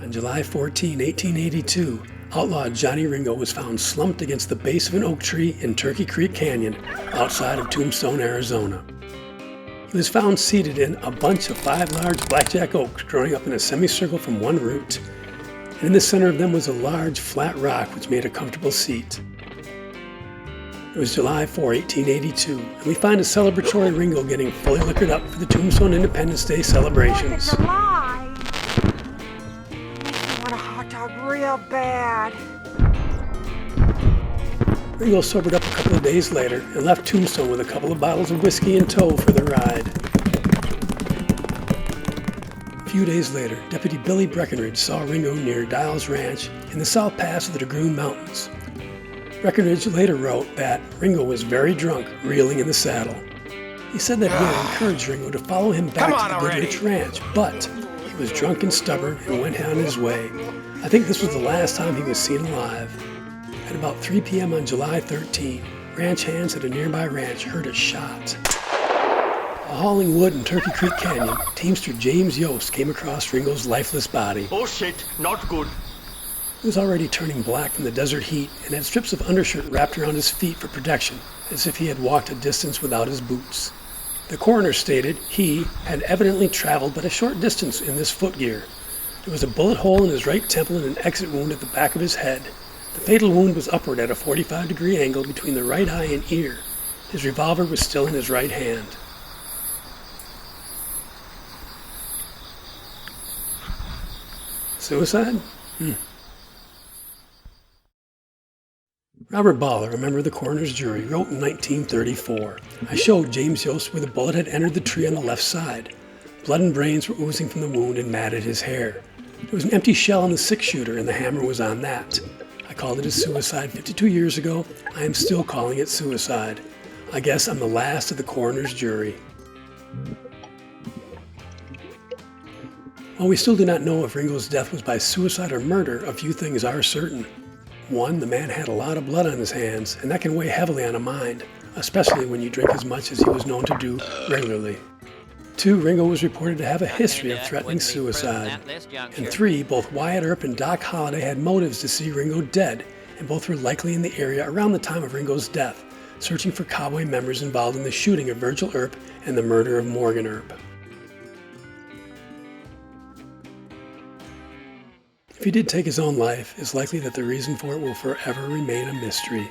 On July 14, 1882, outlaw Johnny Ringo was found slumped against the base of an oak tree in Turkey Creek Canyon outside of Tombstone, Arizona. He was found seated in a bunch of 5 large blackjack oaks growing up in a semicircle from one root, and in the center of them was a large flat rock which made a comfortable seat. It was July 4, 1882, and we find a celebratory Ringo getting fully liquored up for the Tombstone Independence Day celebrations. 4th of July. I want a hot dog real bad. Ringo sobered up a couple of days later and left Tombstone with a couple of bottles of whiskey in tow for the ride. A few days later, Deputy Billy Breckenridge saw Ringo near Dials Ranch in the South Pass of the Dragoon Mountains. Breckenridge later wrote that Ringo was very drunk, reeling in the saddle. He said that he had encouraged Ringo to follow him back to the Goodrich Ranch, but he was drunk and stubborn and went on his way. I think this was the last time he was seen alive. At about 3 p.m. on July 13, ranch hands at a nearby ranch heard a shot. While hauling wood in Turkey Creek Canyon, teamster James Yost came across Ringo's lifeless body. Oh shit, not good. He was already turning black from the desert heat and had strips of undershirt wrapped around his feet for protection, as if he had walked a distance without his boots. The coroner stated he had evidently traveled but a short distance in this footgear. There was a bullet hole in his right temple and an exit wound at the back of his head. The fatal wound was upward at a 45-degree angle between the right eye and ear. His revolver was still in his right hand. Suicide? Robert Baller, a member of the coroner's jury, wrote in 1934, "I showed James Yost where the bullet had entered the tree on the left side. Blood and brains were oozing from the wound and matted his hair. There was an empty shell on the 6-shooter and the hammer was on that. I called it a suicide 52 years ago. I am still calling it suicide. I guess I'm the last of the coroner's jury." While we still do not know if Ringo's death was by suicide or murder, a few things are certain. 1, the man had a lot of blood on his hands, and that can weigh heavily on a mind, especially when you drink as much as he was known to do regularly. 2, Ringo was reported to have a history of threatening suicide. And 3, both Wyatt Earp and Doc Holliday had motives to see Ringo dead, and both were likely in the area around the time of Ringo's death, searching for cowboy members involved in the shooting of Virgil Earp and the murder of Morgan Earp. If he did take his own life, it's likely that the reason for it will forever remain a mystery.